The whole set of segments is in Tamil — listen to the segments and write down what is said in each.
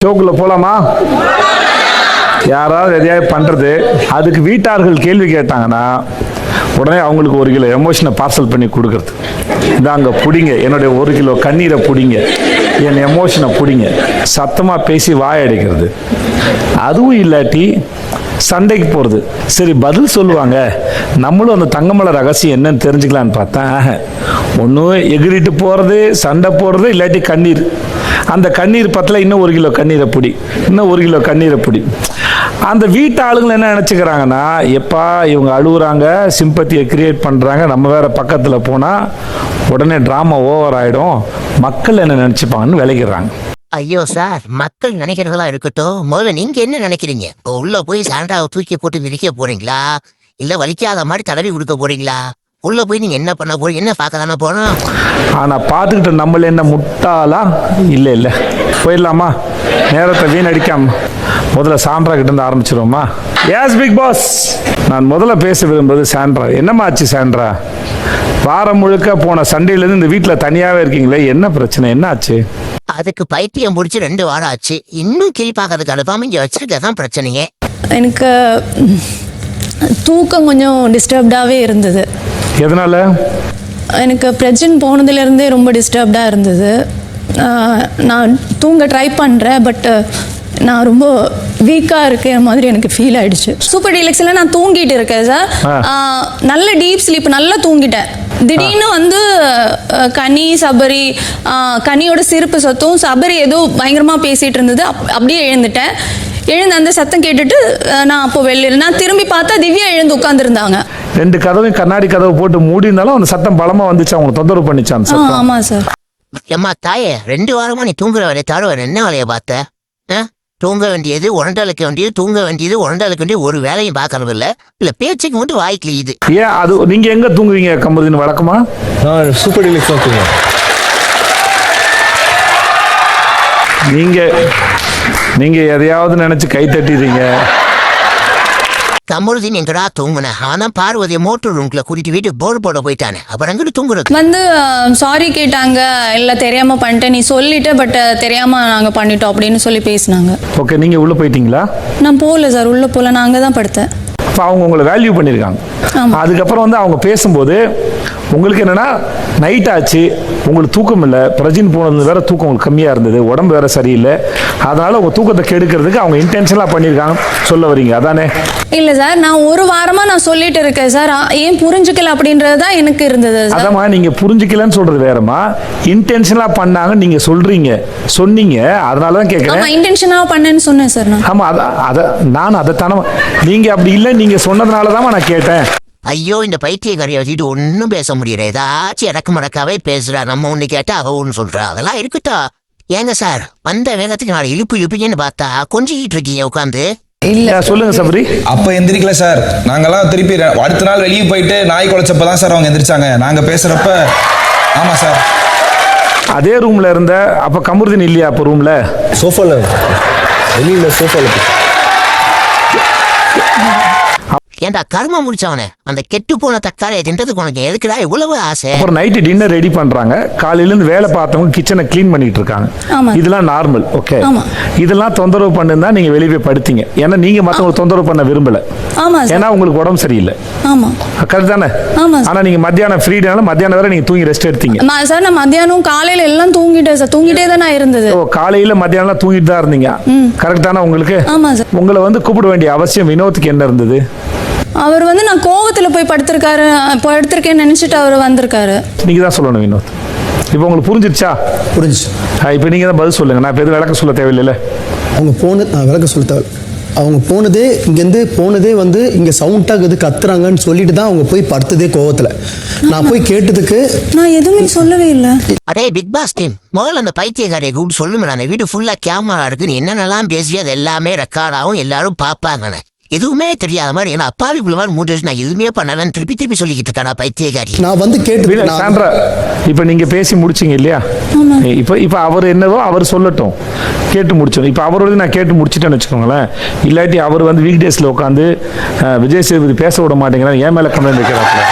ஷோக்குள்ள போலாமா? யாராவது எதையாவது பண்றது, அதுக்கு வீட்டார்கள் கேள்வி கேட்டாங்கன்னா உடனே அவங்களுக்கு 1 கிலோ எமோஷனை பார்சல் பண்ணி கொடுக்கறது. இதாங்க பிடிங்க, என்னுடைய 1 கிலோ கண்ணீரை பிடிங்க, என் எமோஷனை பிடிங்க, சத்தமா பேசி வாயடிக்கிறது. அதுவும் இல்லாட்டி சண்டைக்கு போகிறது. சரி பதில் சொல்லுவாங்க, நம்மளும் அந்த தங்கமலை ரகசியம் என்னன்னு தெரிஞ்சுக்கலான்னு பார்த்தா ஒன்றும் எகிரிட்டு போகிறது, சண்டை போடுறது, இல்லாட்டி கண்ணீர். அந்த கண்ணீர் பத்தில் இன்னும் 1 கிலோ கண்ணீரை பிடி, இன்னும் 1 கிலோ கண்ணீரை பிடி. அந்த வீட்டு ஆளுங்களை என்ன நினச்சிக்கிறாங்கன்னா, எப்பா இவங்க அழுகுறாங்க, சிம்பத்தியை கிரியேட் பண்ணுறாங்க, நம்ம வேற பக்கத்தில் போனால் உடனே ட்ராமா ஓவர் ஆகிடும், மக்கள் என்ன நினச்சிப்பாங்கன்னு விளைக்கிறாங்க. ஐயோ சார், மக்கள் நினைக்கிறதா இருக்கட்டும், முதல்ல நீங்க என்ன நினைக்கிறீங்க? உள்ள போய் சாண்டாவை தூக்கி போட்டு மிதிக்க போறீங்களா, இல்ல வலிக்காத மாதிரி தடவி கொடுக்க போறீங்களா? உள்ள போய் நீங்க என்ன பண்ண போறீங்க? என்ன பார்க்க தானே போறோம். ஆனா பார்த்துக்கிட்டு நம்மள என்ன முட்டாளா? இல்ல போயிடலாமா? நேரத்தை வீணடிக்காம முதல்ல சாண்ட்ரா கிட்ட இருந்து ஆரம்பிச்சிருவோமா? எஸ் பிக் பாஸ், நான் முதல்ல பேச விரும்புவது சாண்ட்ரா. என்னம்மா ஆச்சு சாண்ட்ரா? வாரம் முழுக்க போன சண்டையிலேருந்து இந்த வீட்டில் தனியாகவே இருக்கீங்களே, என்ன பிரச்சனை, என்ன ஆச்சு? அதுக்கு பைத்தியம் முடிச்சு 2 வாரம் ஆச்சு, இன்னும் கிளி பார்க்கறதுக்கு அனுப்பாம இங்க வச்சிருக்கதான் பிரச்சனையே. எனக்கு தூக்கம் கொஞ்சம் டிஸ்டர்ப்டாகவே இருந்தது. எதனால? எனக்கு பிரஜன் போனதுலேருந்தே ரொம்ப டிஸ்டர்ப்டாக இருந்தது. நான் தூங்க ட்ரை பண்ணுறேன், பட் நான் ரொம்ப வீக்காக இருக்கேன் மாதிரி எனக்கு ஃபீல் ஆயிடுச்சு. சூப்பர் டீலக்ஸில் நான் தூங்கிட்டு இருக்கேன் சார், நல்ல டீப் ஸ்லீப், நல்லா தூங்கிட்டேன். திடீர்னு வந்து கனி சபரி, கனியோட சிரிப்பு சத்தம், சபரி ஏதோ பயங்கரமாக பேசிகிட்டு இருந்தது. அப்படியே எழுந்துட்டேன். எழுந்து அந்த சத்தம் கேட்டுட்டு நான் அப்போ நான் திரும்பி பார்த்தா திவ்யா எழுந்து உட்காந்துருந்தாங்க. 2 கதவையும் கண்ணாடி கதவை போட்டு மூடி இருந்தாலும் அந்த சத்தம் பலமா வந்துச்சு, அவங்க தொந்தரவு பண்ணிச்சு அந்த சத்தம். ஆமாம் சார். ஏம்மா தாயே, 2 வாரமா நீ தூங்குற வேலையை தவிர என்ன வேலையை பார்த்த? தூங்க வேண்டியது உரண்டலுக்க வேண்டியது, தூங்க வேண்டியது உரண்டலுக்க வேண்டியது, ஒரு வேலையும் பார்க்கறது இல்ல பேச்சுக்கு மட்டும் வாய்க்கு இது. ஏன் அது? நீங்க எங்க தூங்குவீங்க கமருதீன் வழக்கமா? நான் சூப்பர் டீலக்ஸ் தான் தூங்குவேன். நீங்க எதையாவது நினைச்சு கை தட்டிடுறீங்க. கமருதீன் எங்கடா தூங்குன? ஆனா பார்வதியை மோட்டர் ரூம்ல கூட்டிட்டு வீட்டு போர் போட போயிட்டானே, அப்புறம் அங்கிட்டு தூங்குறது. வந்து சாரி கேட்டாங்க, இல்லை தெரியாம பண்ணிட்டேன், நீ சொல்லிட்டு பட் தெரியாம நாங்க பண்ணிட்டோம் அப்படின்னு சொல்லி பேசினாங்க. ஓகே, நீங்க உள்ள போயிட்டீங்களா? நான் போகல சார், உள்ள போகல, நான் அங்கே தான் படுத்தேன். அப்போ அவங்க உங்களை வேல்யூ பண்ணியிருக்காங்க. அதுக்கப்புறம் வந்து அவங்க பேசும்போது உங்களுக்கு என்னன்னா, நைட் ஆச்சு, உங்களுக்கு தூக்கம் இல்லை, பிரஜின் போனது வேற தூக்கம் உங்களுக்கு கம்மியாக இருந்தது, உடம்பு வேற சரியில்லை, அதனால உங்கள் தூக்கத்தை கெடுக்கிறதுக்கு அவங்க இன்டென்ஷனாக பண்ணியிருக்காங்க சொல்ல வரீங்க, அதானே? இல்லை சார், நான் 1 வாரமா நான் சொல்லிட்டு இருக்கேன் சார், ஏன் புரிஞ்சுக்கல அப்படின்றது தான் எனக்கு இருந்தது. அதாம்மா, நீங்கள் புரிஞ்சுக்கலன்னு சொல்றது வேறம்மா, இன்டென்ஷனாக பண்ணாங்க நீங்கள் சொன்னீங்க, அதனால தான் கேட்குறேன். இன்டென்ஷனாக பண்ணேன்னு சொன்னேன் சார் நான். ஆமாம், நான் அதைத்தானே, நீங்கள் அப்படி இல்லை, நீங்கள் சொன்னதுனால தான் நான் கேட்டேன். ஐயோ, இந்த பைத்தியக்காரியை வச்சுட்டு ஒன்னும் பேச முடியல, ஏதாச்சும் இறக்கு மடக்காவே பேசுறா. நம்ம ஒண்ணு கேட்டா அவ ஒண்ணு சொல்றா, அதெல்லாம் இருக்கட்டும். ஏங்க சார், வந்த வேகத்துக்கு நான் இழுப்புன்னு பார்த்தா கொஞ்சிக்கிட்டு இருக்கீங்க உட்காந்து. இல்ல சொல்லுங்க சபரி. அப்ப எந்திரிக்கல சார், நாங்கெல்லாம் திருப்பி அடுத்த நாள் வெளியே போயிட்டு நாய் குலைச்சப்பதான் சார் அவங்க எந்திரிச்சாங்க. நாங்க பேசுறப்ப. ஆமா சார். அதே ரூம்ல இருந்த அப்ப கமருதீன் இல்லையா? அப்ப ரூம்ல சோஃபால, வெளியில சோஃபால. ஏன்டா கர்மம் முடிச்சவனே, அந்த கெட்டு போன தக்காளியை தின்றதுக்கு உனக்கு எதுக்குடா இவ்வளவு ஆசை? அப்புறம் நைட்டு டின்னர் ரெடி பண்றாங்க, காலையில இருந்து வேலை பார்த்தவங்க கிச்சனை கிளீன் பண்ணிட்டு இருக்காங்க. இதெல்லாம் நார்மல். ஓகே, இதெல்லாம் தொந்தரவு பண்ணுன்னா நீங்க வெளியே போய் படுத்தீங்க, ஏன்னா நீங்க மத்தவங்க தொந்தரவு பண்ண விரும்பல, ஏன்னா உங்களுக்கு உடம்பு சரியில்லை. கரெக்ட் தானே? ஆனா நீங்க மத்தியானம் ஃப்ரீடான மத்தியானம் வரை நீங்க தூங்கி ரெஸ்ட் எடுத்தீங்க சார். நான் மத்தியானம் காலையில எல்லாம் தூங்கிட்டேன் சார், தூங்கிட்டே தான் நான் இருந்தது. ஓ, காலையில மத்தியானம் தூங்கிட்டு தான் இருந்தீங்க, கரெக்ட் தானே? உங்களுக்கு உங்களை வந்து கூப்பிட வேண்டிய அவசியம் வினோத்துக்கு என்ன இருந்தது? அவர் வந்து நான் கோவத்துல போய் படுத்திருக்கேன்னு நினைச்சிட்டு அவர் வந்திருக்காரு. நீங்க தான் சொல்லணும் வினோத். இப்போ உங்களுக்கு புரிஞ்சிருச்சா? புரிஞ்சு. இப்போ நீங்க தான் பதில் சொல்லுங்க, நான் இப்போ எதுவும் விளக்க சொல்ல தேவையில்லை. அவங்க விளக்க சொல்ல தேவை. அவங்க போனதே வந்து இங்கே சவுண்டாக கத்துறாங்கன்னு சொல்லிட்டு தான் அவங்க போய் படுத்ததே கோவத்தில். நான் போய் கேட்டதுக்கு நான் எதுவுமே சொல்லவே இல்லை. அடே பிக் பாஸ் டீம், முதல்ல அந்த பைத்தியக்காரியை கூப்பிட்டு சொல்லுங்க, நான் வீடு ஃபுல்லா கேமரா இருக்கு, நீ என்னென்னலாம் பேசி அது எல்லாமே ரெக்கார்ட் ஆகும், எல்லாரும் பார்ப்பாங்க. எதுவுமே தெரியாத மாதிரி என்ன அப்பாவி புள்ள மாதிரி மூட்டு நான் எதுவுமே பண்ணலன்னு திருப்பி சொல்லிக்கிட்டு இருக்கேன் பைத்தியக்காரி. நான் வந்து கேட்டு சாண்ட்ரா, இப்போ நீங்க பேசி முடிச்சிங்க இல்லையா? இப்போ அவர் என்னவோ அவர் சொல்லட்டும், கேட்டு முடிச்சோம். இப்போ அவரோட நான் கேட்டு முடிச்சிட்டேன்னு வச்சுக்கோங்களேன். இல்லாட்டி அவர் வந்து வீக் டேஸ்ல உட்காந்து விஜய் சேதுபதி பேச விட மாட்டேங்கிறார், ஏன் மேல கம்ப்ளைண்ட் வைக்கிறாங்க.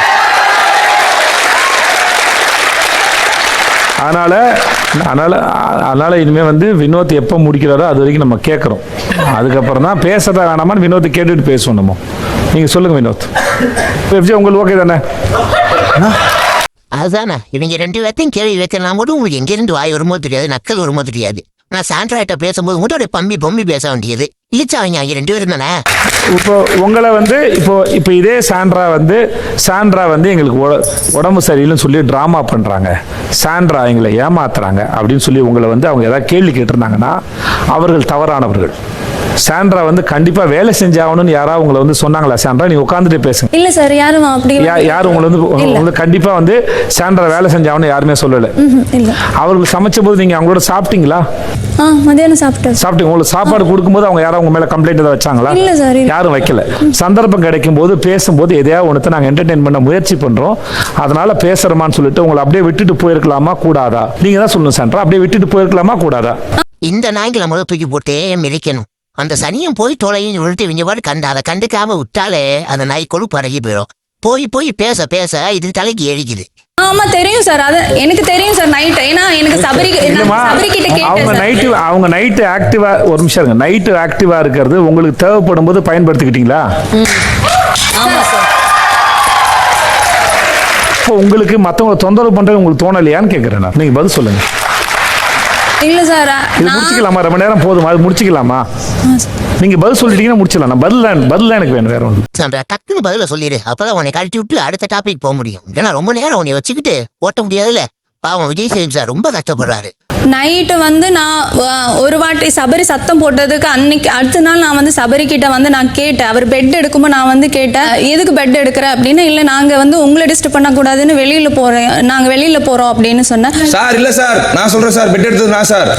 அதனால அதனால இனிமேல் வந்து வினோத் எப்போ முடிக்கிறாரோ அது வரைக்கும் நம்ம கேட்குறோம். அதுக்கப்புறம் தான் பேசுறதா வேணாமான்னு வினோத்தை கேட்டுட்டு பேசுவோம் நம்ம. நீங்கள் சொல்லுங்கள் வினோத். விஜய் உங்களுக்கு ஓகே தானே? அதுதானே இவங்க 2 பேர்த்தையும் கேள்வி வைக்கலாம் போது உங்களுக்கு எங்கேருந்து வாய் வருமோ தெரியாது, நக்கல் வருமோ தெரியாது. நான் சாண்ட்ராய்ட்ட பேசும்போது மட்டும் ஒரு பொம்மி பேச வேண்டியது. இழிச்சா அவங்க 2 பேரும் தானே. இப்போ உங்களை வந்து இப்போ இதே சாண்ட்ரா வந்து எங்களுக்கு உடம்பு சரியில்லைன்னு சொல்லி ட்ராமா பண்ணுறாங்க, சாண்ட்ரா எங்களை ஏமாத்துறாங்க அப்படின்னு சொல்லி உங்களை வந்து அவங்க ஏதாவது கேள்வி கேட்டிருந்தாங்கன்னா அவர்கள் தவறானவர்கள். சாண்ட்ரா வந்து கண்டிப்பா வேலை செஞ்சாகணும்னு யாராவது உங்களை வந்து சொன்னாங்களா? சாண்ட்ரா நீ உட்காந்துட்டு பேசுங்க. இல்ல சார், யாரும் அப்படி யாரும் உங்களை வந்து கண்டிப்பா வந்து சாண்ட்ரா வேலை செஞ்சாகணும்னு யாருமே சொல்லல. இல்ல. அவர்கள் சமைச்ச போது நீங்க அவங்களோட சாப்பிட்டீங்களா? மதியானம் சாப்பிட்டேன். உங்களுக்கு சாப்பாடு கொடுக்கும்போது அவங்க யாரும் உங்க மேல கம்ப்ளைண்ட் ஏதாவது வச்சாங்களா? இல்ல சார், யாரும் வைக்கல. சந்தர்ப்பம் கிடைக்கும் போது பேசும்போது எதையாவது ஒன்று நாங்கள் என்டர்டெயின் பண்ண முயற்சி பண்றோம், அதனால பேசுறோமான்னு சொல்லிட்டு உங்களை அப்படியே விட்டுட்டு போயிருக்கலாமா கூடாதா? நீங்க தான் சொல்லணும் சாண்ட்ரா, அப்படியே விட்டுட்டு போயிருக்கலாமா கூடாதா? இந்த நாய்களை முதல் தூக்கி போட்டே மிதிக்கணும். அந்த சனியும் போய் தொலையும் விழுத்து இவங்க பாடு அதை கண்டுக்காம விட்டாலே அந்த நாய் கொழு பறகி போயிடும். போய் பேச இது தலைக்கு எரிக்குது. ஆமா தெரியும் சார், அது எனக்கு தெரியும் சார். நைட் ஏன்னா எனக்கு சபரி கிட்ட கேட்டேன். அவங்க நைட்டு ஆக்டிவா ஒரு நிமிஷம் இருங்க. நைட்டு ஆக்டிவா இருக்கிறது உங்களுக்கு தேவைப்படும் போது பயன்படுத்திக்கிட்டீங்களா? ஆமா சார். இப்போ உங்களுக்கு மற்றவங்க தொந்தரவு பண்றது உங்களுக்கு தோணலையான்னு கேட்குறேன் நான். நீங்க பதில் சொல்லுங்க. இல்ல சார், இது முடிச்சுக்கலாமா? ரொம்ப நேரம் போதுமா? அது முடிச்சுக்கலாமா? நீங்க பதில் சொல்லிட்டீங்கன்னா முடிச்சிடலாம். நான் பதில் எனக்கு வேணும், வேற ஒன்று. டக்குன்னு பதில சொல்லிடு, அப்பதான் உன்னை கழட்டி விட்டு அடுத்த டாபிக் போக முடியும். ஏன்னா ரொம்ப நேரம் உன்னை வச்சுக்கிட்டு ஓட்ட முடியாதுல்ல. பாவம் விஜய் சேதுபதி சார் ரொம்ப கஷ்டப்படுறாரு. நைட்டு வந்து நான் ஒரு வாட்டி சபரி சத்தம் போட்டதுக்கு அன்னைக்கு அடுத்த நாள் நான் வந்து சபரி கிட்ட வந்து நான் கேட்டேன். அவர் பெட் எடுக்கும்போது நான் வந்து கேட்டேன், எதுக்கு பெட் எடுக்கிற அப்படின்னு. இல்லை நாங்கள் வந்து உங்களை டிஸ்டர்ப் பண்ணக்கூடாதுன்னு நாங்கள் வெளியில் போகிறோம் அப்படின்னு சொன்னேன். சார் இல்லை சார், நான் சொல்கிறேன் சார், பெட் எடுத்தது நான் சார்.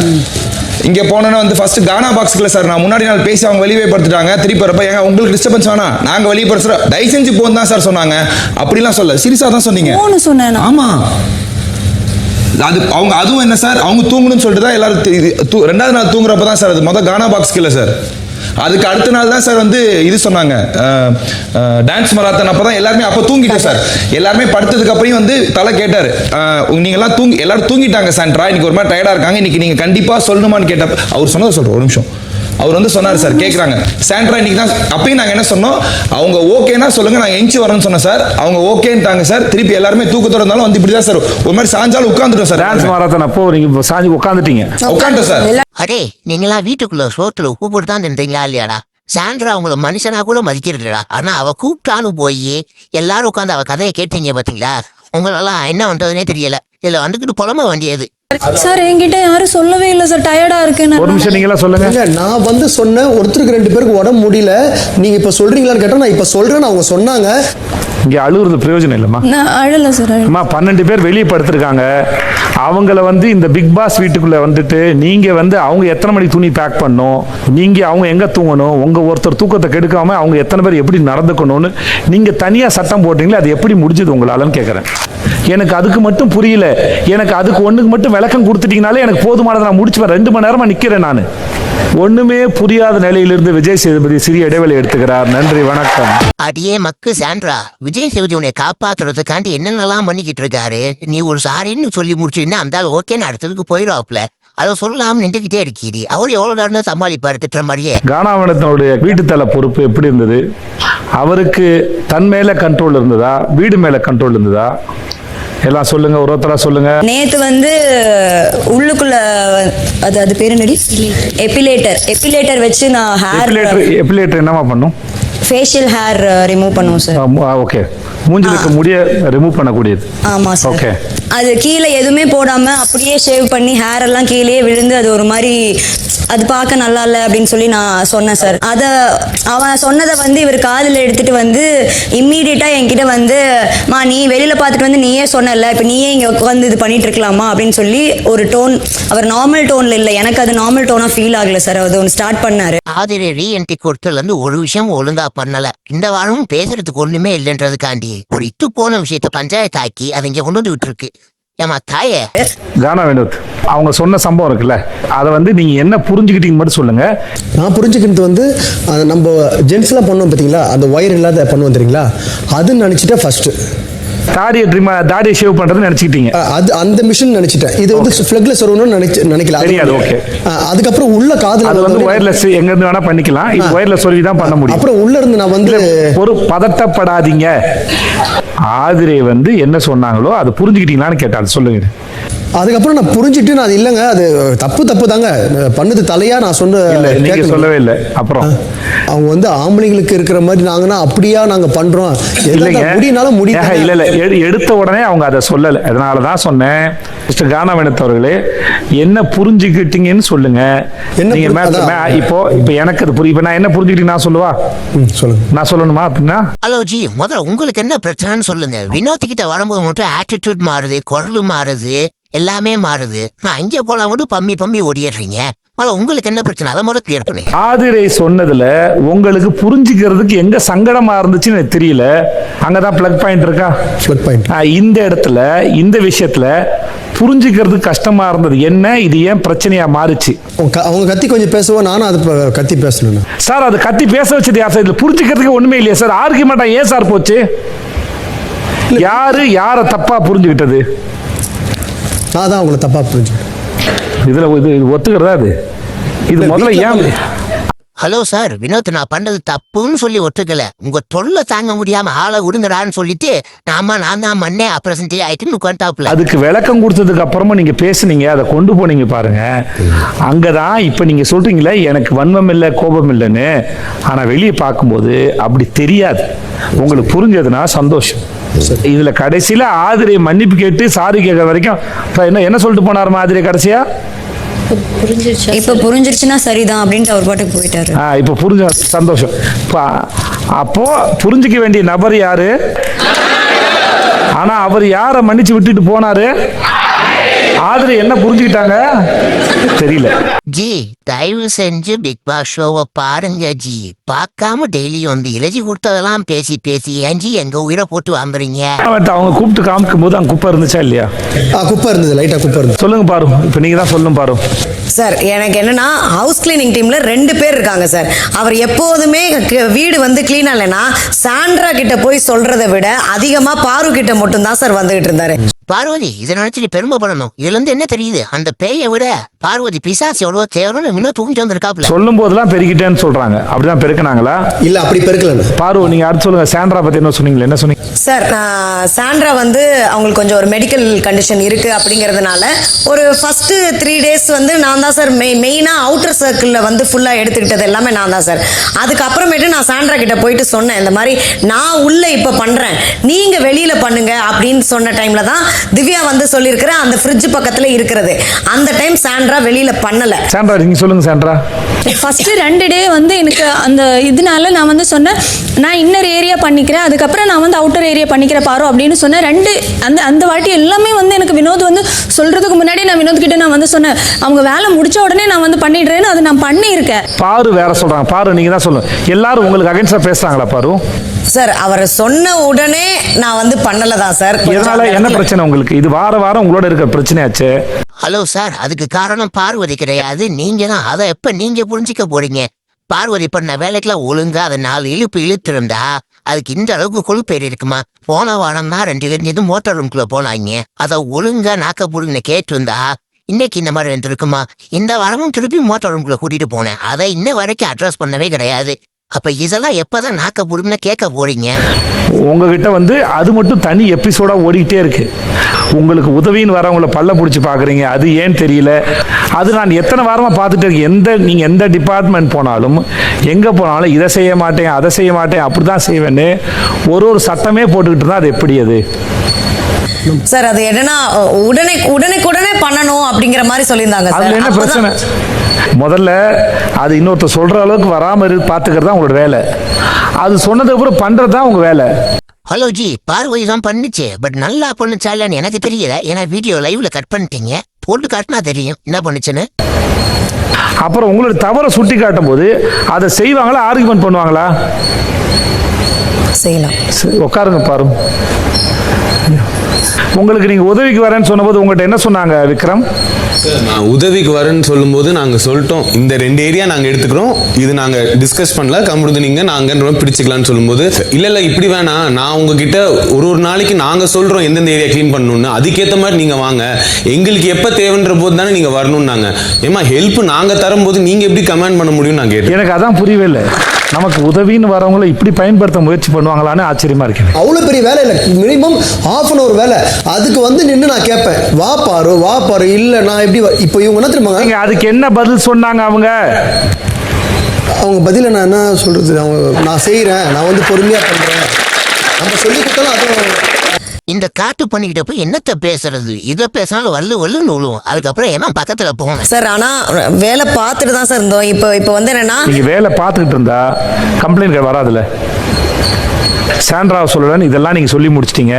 இங்கே போனோன்னா வந்து ஃபர்ஸ்ட் கானா பாக்ஸுக்குள்ள சார் நான் முன்னாடி நாள் பேசி அவங்க வெளியே படுத்துட்டாங்க. திருப்பி வரப்ப ஏங்க உங்களுக்கு டிஸ்டர்பன்ஸ் வேணா, நாங்கள் வெளியே படுத்துறோம், தயவு செஞ்சு போன்னு தான் சார் சொன்னாங்க. அப்படிலாம் சொல்ல சீரியஸாக தான் சொன்னீங்க. சொன்னேன். ஆமாம், அது அவங்க அதுவும் என்ன சார், அவங்க தூங்கணும்னு சொல்லிட்டு தான் எல்லாரும் 2வது நாள் தூங்குறப்ப தான் சார் அது மொதல் கானா பாக்ஸ்க்கு இல்லை சார். அதுக்கு அடுத்த நாள் தான் சார் வந்து இது சொன்னாங்க, டான்ஸ் மராத்தான். அப்போ தான் எல்லாருமே அப்போ தூங்கிட்டேன் சார். எல்லாருமே படுத்ததுக்கு அப்புறம் வந்து தலை கேட்டார், நீங்கள்லாம் எல்லாரும் தூங்கிட்டாங்க சாண்ட்ரா, இன்னைக்கு ஒரு மாதிரி டயர்டாக இருக்காங்க, இன்னைக்கு நீங்கள் கண்டிப்பாக சொல்லணுமான்னு கேட்டப்ப அவர் சொன்னதை சொல்கிறேன் ஒரு நிமிஷம். அவர் வந்து சொன்னார் சார், கேட்குறாங்க சாண்ட்ரா இன்னைக்கு தான். அப்பயும் நாங்கள் என்ன சொன்னோம், அவங்க ஓகேனா சொல்லுங்க, நாங்கள் எஞ்சி வரோம்னு சொன்னோம் சார். அவங்க ஓகேன்ட்டாங்க சார். திருப்பி எல்லாருமே தூக்கத்தோட இருந்தாலும் வந்து இப்படி தான் சார் ஒரு மாதிரி சாஞ்சாலும் உட்காந்துட்டோம் சார். டான்ஸ் மாராத்தான் அப்போ நீங்க சாஞ்சி உட்காந்துட்டீங்க? உட்காந்துட்டோம் சார். அரே நீங்களா வீட்டுக்குள்ள சோத்துல உப்பு போட்டு தான் நின்றீங்களா இல்லையாடா? சாண்ட்ரா அவங்கள மனுஷனா கூட மதிக்கிறதுடா. ஆனா அவ கூப்பிட்டாலும் போய் எல்லாரும் உட்காந்து அவ கதையை கேட்டீங்க பாத்தீங்களா? உங்களெல்லாம் என்ன பண்றதுனே தெரியல. இதுல வந்துக்கிட்டு புலம்ப வேண்டியது. சார் என்கிட்ட யாரும் சொல்லவே இல்லை சார், டயர்டா இருக்கு. ஒரு நிமிஷம் நீங்களா சொல்லுங்க. நான் வந்து சொன்னேன், ஒருத்தருக்கு 2 பேருக்கு உடம்பு முடியல, நீங்க இப்ப சொல்றீங்களான்னு கேட்டா நான் இப்ப சொல்றேன்னு அவங்க சொன்னாங்க. இங்க அழுகுறது பிரயோஜனம் இல்லைம்மா. நான் அழல சார். அம்மா 12 பேர் வெளியே படுத்திருக்காங்க. அவங்கள வந்து இந்த பிக் பாஸ் வீட்டுக்குள்ள வந்துட்டு நீங்க வந்து அவங்க எத்தனை மணிக்கு துணி பேக் பண்ணணும், நீங்க அவங்க எங்க தூங்கணும், உங்க ஒருத்தர் தூக்கத்தை கெடுக்காம அவங்க எத்தனை பேர் எப்படி நடந்துக்கணும்னு நீங்க தனியா சட்டம் போட்டீங்களே, அது எப்படி முடிஞ்சது உங்களாலன்னு கேட்கறேன். எனக்கு அதுக்கு மட்டும் புரியல. எனக்கு அதுக்கு ஒண்ணுக்கு மட்டும் விளக்கம் கொடுத்துட்டீங்கனாலே எனக்கு போதுமானதை நான் முடிச்சுவேன். 2 மணி நேரமா நிக்கிறேன் நான். ஒண்ணுமே புரியாத நிலையிலிருந்து விஜய் சேதுபதி சிறிய இடைவெளி எடுத்துக்கிறார். நன்றி, வணக்கம். அடியே மக்கு சாண்ட்ரா, விஜய் சேதுபதி உன்னை காப்பாத்துறதுக்காண்டி என்னென்னலாம் பண்ணிக்கிட்டு இருக்காரு. நீ ஒரு சாரின்னு சொல்லி முடிச்சுன்னா அந்த ஓகேன்னு அடுத்ததுக்கு போயிடுவாப்ல. அதை சொல்லலாம் நின்றுகிட்டே இருக்கீரி. அவர் எவ்வளவு நேரம் சமாளிப்பாரு திட்டுற மாதிரியே. கானாவனத்தினுடைய வீட்டுத்தல பொறுப்பு எப்படி இருந்தது? அவருக்கு தன் மேல கண்ட்ரோல் இருந்ததா, வீடு மேல கண்ட்ரோல் இருந்ததா? எல்லாம் சொல்லுங்க, ஒருத்தரா சொல்லுங்க. நேத்து வந்து உள்ளுக்குள்ள அது பேரு என்னடி, எபிலேட்டர் வச்சு நான் எபிலேட்டர் என்னமா பண்ணும்? ஃபேஷியல் ஹேர் ரிமூவ் பண்ணுவோம் சார். ஓகே, மூஞ்சிலுக்கு முடிய ரிமூவ் பண்ணக்கூடியது. ஆமா சார். ஓகே, அது கீழே எதுவுமே போடாம அப்படியே ஷேவ் பண்ணி ஹேர் எல்லாம் கீழே விழுந்து அது ஒரு மாதிரி அது பார்க்க நல்லா இல்லை அப்படின்னு சொல்லி நான் சொன்னேன் சார். அதை அவன் சொன்னதை வந்து இவர் காதில் எடுத்துட்டு வந்து இம்மீடியட்டா என்கிட்ட வந்து, மா நீ வெளியில பார்த்துட்டு வந்து நீயே சொன்னல, இப்போ நீயே இங்கே உட்காந்து இது பண்ணிட்டு இருக்கலாமா அப்படின்னு சொல்லி ஒரு டோன், அவர் நார்மல் டோன்ல இல்லை, எனக்கு அது நார்மல் டோனா ஃபீல் ஆகல சார். அது ஒன்று ஸ்டார்ட் பண்ணாரு. ஆதிரை ரீஎன்ட்ரி கொடுத்ததுல இருந்து ஒரு விஷயம் ஒழுங்கா பண்ணல. இந்த வாரமும் பேசுறதுக்கு ஒண்ணுமே இல்லைன்றதுக்காண்டி ஒரு இட்டு போன விஷயத்த பஞ்சாயத்து ஆக்கி அதை இங்க கொண்டு வந்து விட்டு இருக்கு. ஏமா தாயே கானா வினோத், அவங்க சொன்ன சம்பவம் இருக்குல்ல, அதை வந்து நீங்க என்ன புரிஞ்சுக்கிட்டீங்க மட்டும் சொல்லுங்க. நான் புரிஞ்சுக்கிட்டு வந்து நம்ம ஜென்ஸ்லாம் பண்ணுவோம் பார்த்தீங்களா, அந்த ஒயர் இல்லாத பண்ணுவோம் தெரியுங்களா, அதுன்னு நினச்சிட்டேன் ஃபர்ஸ்ட். தாடியை ஷேவ் பண்றது நினைச்சிட்டீங்க. அது அந்த மிஷின் நினைச்சிட்டேன். இது வந்து ஃபிளக்ல சொருகணும்னு நினைக்கல. தெரியாது. ஓகே. அதுக்கப்புறம் உள்ள காதுல அது வந்து வயர்லெஸ் எங்க இருந்து வேணா பண்ணிக்கலாம். இது வயர்லெஸ் சொருவி தான் பண்ண முடியும். அப்புறம் உள்ள இருந்து நான் வந்து ஒரு பதட்டப்படாதீங்க. ஆதிரை வந்து என்ன சொன்னாங்களோ அது புரிஞ்சுக்கிட்டீங்களான்னு கேட்டாரு. சொல்லுங்க. அதுக்கப்புறம் நான் புரிஞ்சுட்டு நான் இல்லைங்க அது தப்பு தாங்க பண்ணது தலையா நான் சொன்ன. நீங்க சொல்லவே இல்லை. அப்புறம் அவங்க வந்து ஆம்பளைங்களுக்கு இருக்கிற மாதிரி நாங்கன்னா அப்படியா நாங்க பண்றோம் முடியினாலும் முடியும். இல்ல எடுத்த உடனே அவங்க அதை சொல்லலை. அதனாலதான் சொன்னேன். மிஸ்டர் கானாவினத் அவர்களே, என்ன புரிஞ்சுக்கிட்டீங்கன்னு சொல்லுங்க. இப்போ எனக்கு அது புரியும். நான் என்ன புரிஞ்சுக்கிட்டீங்க நான் சொல்லவா? சொல்லுங்க. நான் சொல்லணுமா அப்படின்னா? ஹலோ ஜி, முதல்ல உங்களுக்கு என்ன பிரச்சனைன்னு சொல்லுங்க. வினோத் கிட்ட வரும்போது மட்டும் ஆட்டிடியூட் மாறுது, குரல் மாறுது, எல்லாமே மாறுது. நான் இங்கே போலாம் மட்டும் பம்மி ஓடிடுறீங்க. உங்களுக்கு என்ன பிரச்சனை அதை முதல்ல கிளியர் பண்ணி. ஆதிரை சொன்னதுல உங்களுக்கு புரிஞ்சுக்கிறதுக்கு எங்க சங்கடமா இருந்துச்சுன்னு எனக்கு தெரியல. அங்கதான் பிளக் பாயிண்ட் இருக்கா? Plug point. இந்த இடத்துல இந்த விஷயத்துல புரிஞ்சுக்கிறதுக்கு கஷ்டமா இருந்தது என்ன, இது ஏன் பிரச்சனையா மாறுச்சு? அவங்க கத்தி கொஞ்சம் பேசுவோம், நானும் அது கத்தி பேசணும் சார். அது கத்தி பேச வச்சது யார் சார்? இதுல புரிஞ்சுக்கிறதுக்கு ஒண்ணுமே இல்லையா சார்? ஆர்கியூமெண்டா ஏன் சார் போச்சு? யாரை தப்பா புரிஞ்சுக்கிட்டது? நான் தான் அவங்களை தப்பா புரிஞ்சுக்கிட்டேன். இதுல இது ஒத்துக்கிறதா? இது முதல்ல ஏன்? ஹலோ சார், வினோத் நான் பண்ணது தப்புன்னு சொல்லி ஒத்துக்கல. உங்க தொல்லை தாங்க முடியாம ஆளை விடுங்கடான்னு சொல்லிட்டு நான் தான் மண்ணே அப்ரசன்டே ஆயிட்டுன்னு உட்காந்துட்டாப்புல. அதுக்கு விளக்கம் கொடுத்ததுக்கு அப்புறமா நீங்க பேசுனீங்க, அதை கொண்டு போனீங்க பாருங்க. அங்கதான் இப்ப நீங்க சொல்றீங்களே எனக்கு வன்மம் இல்லை கோபம் இல்லைன்னு. ஆனா வெளியே பார்க்கும்போது அப்படி தெரியாது. உங்களுக்கு புரிஞ்சதுன்னா சந்தோஷம். இதுல கடைசியில ஆதிரை மன்னிப்பு கேட்டு சாரி கேட்கற வரைக்கும் என்ன சொல்லிட்டு போனார் ஆதிரை கடைசியா? இப்ப புரிஞ்சிருச்சுன்னா சரிதான் அப்படின்ட்டு அவர் பாட்டுக்கு போயிட்டாரு. இப்ப புரிஞ்ச சந்தோஷம். அப்போ புரிஞ்சுக்க வேண்டிய நபர் யாரு? ஆனா அவர் யாரை மன்னிச்சு விட்டுட்டு போனாரு? ஆதிரை என்ன புரிஞ்சுக்கிட்டாங்க தெரியல. ஜி, தயவு செஞ்சு பிக் பாஸ் ஷோவை பாருங்க ஜி. பார்க்காம டெய்லி வந்து இலஜி கொடுத்ததெல்லாம் பேசி ஏஞ்சி எங்க உயிரை போட்டு வாங்குறீங்க. அவங்க கூப்பிட்டு காமிக்கும் போது அங்க குப்பை இருந்துச்சா இல்லையா? குப்பை இருந்தது, லைட்டா குப்பை இருந்தது. சொல்லுங்க பாரு, இப்ப நீங்க தான் சொல்லுங்க பாரு. சார், எனக்கு என்னன்னா ஹவுஸ் கிளீனிங் டீம்ல 2 பேர் இருக்காங்க சார். அவர் எப்போதுமே வீடு வந்து கிளீனா இல்லைன்னா சாண்ட்ரா கிட்ட போய் சொல்றதை விட அதிகமா பாரு கிட்ட மட்டும் தான் சார் வந்துகிட்டு இருந்தாரு. பார்வதி, இதை நினைச்சு நீ பெருமை பண்ணணும். இதுல இருந்து என்ன தெரியுது? அந்த பேயை விட பார்வதி பிசாசு எவ்வளவு தேவைன்னு இன்னும் தூங்கிட்டு வந்திருக்காப்ல. சொல்லும் போதெல்லாம் பெருகிட்டேன்னு சொல்றாங்க. அப்படிதான் பெருக்கினாங்களா? இல்ல, அப்படி பெருக்கல. பாரு, நீங்க அடுத்து சொல்லுங்க. சாண்ட்ரா பத்தி என்ன சொன்னீங்களே, என்ன சொன்னீங்க? சார், சாண்ட்ரா வந்து அவங்களுக்கு கொஞ்சம் ஒரு மெடிக்கல் கண்டிஷன் இருக்கு அப்படிங்கறதுனால ஒரு ஃபர்ஸ்ட் 3 days வந்து நான் தான் சார் மெயினா அவுட்டர் சர்க்கிள்ல வந்து ஃபுல்லா எடுத்துக்கிட்டது எல்லாமே நான் தான் சார். அதுக்கப்புறமேட்டு நான் சாண்ட்ரா கிட்ட போயிட்டு சொன்னேன், இந்த மாதிரி நான் உள்ள இப்ப பண்றேன், நீங்க வெளியில பண்ணுங்க அப்படின்னு சொன்ன டைம்ல தான் திவ்யா வந்து சொல்லியிருக்கிற அந்த ஃப்ரிட்ஜ் பக்கத்துல இருக்கிறது. அந்த டைம் சாண்ட்ரா வெளியில பண்ணல. சாண்ட்ரா நீங்க சொல்லுங்க. சாண்ட்ரா ஃபர்ஸ்ட் 2 டே வந்து எனக்கு அந்த இதனால நான் வந்து சொன்னேன், நான் இன்னர் ஏரியா பண்ணிக்கிறேன், அதுக்கப்புறம் நான் வந்து அவுட்டர் ஏரியா பண்ணிக்கிற பாரு அப்படின்னு சொன்னேன். அந்த வாட்டி எல்லாமே வந்து எனக்கு வினோத் வந்து சொல்றதுக்கு முன்னாடி நான் வினோத் கிட்ட நான் வந்து சொன்னேன், அவங்க வேலை முடிச்ச உடனே நான் வந்து பண்ணிடுறேன்னு. அது நான் பண்ணியிருக்கேன். பாரு வேற சொல்றாங்க. பாரு நீங்க தான் சொல்லுங்க. எல்லாரும் உங்களுக்கு அகைன்ஸ்டா பேசுறாங்களா? பாரு சார், அவர் சொன்ன உடனே நான் வந்து பண்ணலதான் சார். இதனால என்ன பிரச்சனை உங்களுக்கு? இது வாரம் உங்களோட இருக்கிற பிரச்சனையாச்சு. ஹலோ சார், அதுக்கு காரணம் பார்வதி கிடையாது, நீங்க தான். அதை எப்ப நீங்க புரிஞ்சிக்க போறீங்க? பார்வதி பண்ண வேலைக்கெல்லாம் ஒழுங்கா அதை 4 இழுப்பு இழுத்திருந்தா அதுக்கு இந்த அளவுக்கு கொழுப்பேறி இருக்குமா? போன வாரம் தான் 2 பேரும் இது மோட்டார் ரூம்குள்ள போனாங்க. அதை ஒழுங்கா நாக்க புடுங்க கேட்டு இருந்தா இன்னைக்கு இந்த மாதிரி இருந்திருக்குமா? இந்த வாரமும் திருப்பி மோட்டார் ரூம்குள்ள கூட்டிட்டு போனேன். அதை இன்ன வரைக்கும் அட்ரஸ் பண்ணவே கிடையாது. அப்ப இதெல்லாம் எப்பதான் நாக்க புடுங்க கேட்க போறீங்க? உங்ககிட்ட வந்து அது மட்டும் தனி எபிசோடா ஓடிக்கிட்டே இருக்கு. உங்களுக்கு உதவின்னு வரவங்களை பல்ல பிடிச்சி பாக்குறீங்க. அது ஏன் தெரியல. அது நான் எத்தனை வாரமா பார்த்துட்டு இருக்கேன். நீங்க எந்த டிபார்ட்மெண்ட் போனாலும் எங்க போனாலும் இதை செய்ய மாட்டேன், அதை செய்ய மாட்டேன், அப்படிதான் செய்வேன்னு ஒரு சட்டமே போட்டுக்கிட்டு இருந்தா அது எப்படி? அது சார், அது என்னன்னா உடனே பண்ணணும் அப்படிங்கிற மாதிரி சொல்லியிருந்தாங்க. அதுல என்ன பிரச்சனை? முதல்ல அது இன்னொருத்தர் சொல்ற அளவுக்கு வராம பாத்துக்கிறது தான் உங்களோட வேலை. அது சொன்னதுக்கு அப்புறம் பண்றதுதான் உங்க வேலை. ஹலோ ஜி, பார்வதி தான் பண்ணுச்சு. பட் நல்லா பண்ணுச்சா இல்லன்னு எனக்கு தெரியல. ஏன்னா வீடியோ லைவ்ல கட் பண்ணிட்டீங்க. போட்டு காட்டினா தெரியும் என்ன பண்ணுச்சுன்னு. அப்புறம் உங்களோட தவறை சுட்டி காட்டும் போது அதை செய்வாங்களா, ஆர்குமெண்ட் பண்ணுவாங்களா? செய்யலாம். உட்காருங்க. பாரு, உங்களுக்கு நீங்க உதவிக்கு வரேன்னு சொன்னபோது உங்கள்கிட்ட என்ன சொன்னாங்க விக்ரம்? நான் உதவிக்கு வரேன்னு சொல்லும்போது நாங்கள் சொல்லிட்டோம் இந்த 2 ஏரியா நாங்கள் எடுத்துக்கிறோம், இது நாங்கள் டிஸ்கஸ் பண்ணல, கம்முடுது நீங்கள் நாங்கள் பிடிச்சிக்கலாம்னு சொல்லும்போது இல்லை இப்படி வேணாம், நான் உங்ககிட்ட ஒரு நாளைக்கு நாங்கள் சொல்கிறோம் எந்தெந்த ஏரியா க்ளீன் பண்ணணும்னு, அதுக்கேற்ற மாதிரி நீங்கள் வாங்க, எங்களுக்கு எப்போ தேவைன்ற போது தானே நீங்கள் வரணும்னாங்க. ஏமா ஹெல்ப் நாங்கள் தரும்போது நீங்கள் எப்படி கமெண்ட் பண்ண முடியும்னு நான் கேட்டேன். எனக்கு அதான் புரியவே இல்லை. நமக்கு உதவின்னு வரவங்கள இப்படி பயன்படுத்த முயற்சி பண்ணுவாங்களான்னு ஆச்சரியமா இருக்கு. அவ்வளோ பெரிய வேலை இல்லை, மினிமம் ½ அன் அவர் வேலை. அதுக்கு வந்து நின்று நான் கேட்பேன், வா பாரு இல்லை நான் எப்படி இப்போ இவங்க என்ன தெரியுமாங்க, நீங்க அதுக்கு என்ன பதில் சொன்னாங்க அவங்க பதில நான் என்ன சொல்றது, அவங்க நான் செய்கிறேன், நான் வந்து பொறுமையாக பண்ணுறேன், நம்ம சொல்லி கொடுத்தாலும் அதுவும். இந்த காட்டு பண்ணிக்கிட்ட போய் என்னத்த பேசுறது, இதை பேசினாலும் வல்லுன்னு விழுவும். அதுக்கப்புறம் ஏன்னா பக்கத்துல போனேன் சார். ஆனா வேலை பார்த்துட்டு தான் சார் இருந்தோம். இப்போ வந்து என்னன்னா, நீங்க வேலை பார்த்துக்கிட்டு இருந்தா கம்ப்ளைண்ட் வராதுல்ல. சாண்ட்ரா சொல்லலன்னு இதெல்லாம் நீங்க சொல்லி முடிச்சிட்டீங்க,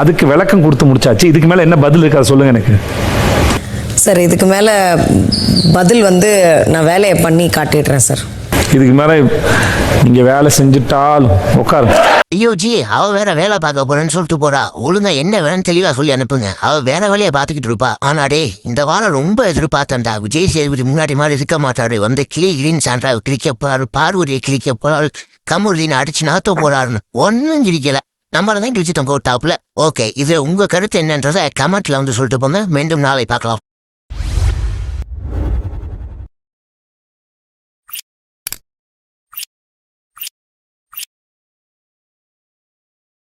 அதுக்கு விளக்கம் கொடுத்து முடிச்சாச்சு. இதுக்கு மேல என்ன பதில் இருக்கா சொல்லுங்க எனக்கு. சார் இதுக்கு மேல பதில் வந்து நான் வேலையை பண்ணி காட்டிடுறேன் சார். இதுக்கு மேல நீங்க வேலை செஞ்சுட்டாலும் உட்காரு. ஐயோ ஜி, அவ வேற வேலை பார்க்க போறேன்னு சொல்லிட்டு போறா. ஒழுங்கா என்ன வேணும்னு தெளிவா சொல்லி அனுப்புங்க. அவ வேற வேலையை பார்த்துக்கிட்டு இருப்பா. ஆனா டே, இந்த வாரம் ரொம்ப எதிர்பார்த்தேன்டா. விஜய் சேதுபதி முன்னாடி மாதிரி இருக்க மாட்டாரு. வந்து கிளீன் சாண்டா கிளிக்க போறாரு, பார்வதியை கிளிக்க போறாரு, கமுருதினை அடிச்சு நாத்த போறாருன்னு ஒன்னும் கிழிக்கல. நம்மளதான் கிழிச்சு தொங்க விட்டாப்புல. ஓகே, இது உங்க கருத்து என்னன்றதை கமெண்ட்ல வந்து சொல்லிட்டு போங்க. மீண்டும் நாளை பார்க்கலாம்.